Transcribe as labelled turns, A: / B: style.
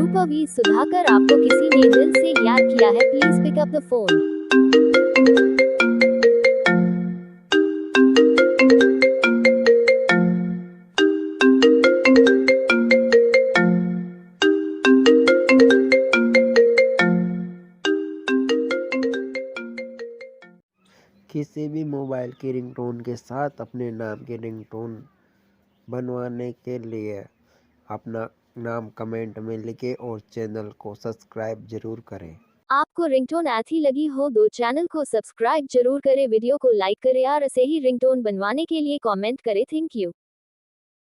A: रूपा we Sudhakar, आपको किसी ने दिल से याद किया है, please pick up the phone.
B: किसी भी मोबाइल की रिंगटोन के साथ अपने नाम की रिंगटोन बनवाने के लिए अपना नाम कमेंट में लिखें और चैनल को सब्सक्राइब जरूर करें।
A: आपको रिंगटोन अच्छी लगी हो तो चैनल को सब्सक्राइब जरूर करें, वीडियो को लाइक करें और ऐसे ही रिंगटोन बनवाने के लिए कमेंट करें। Thank you.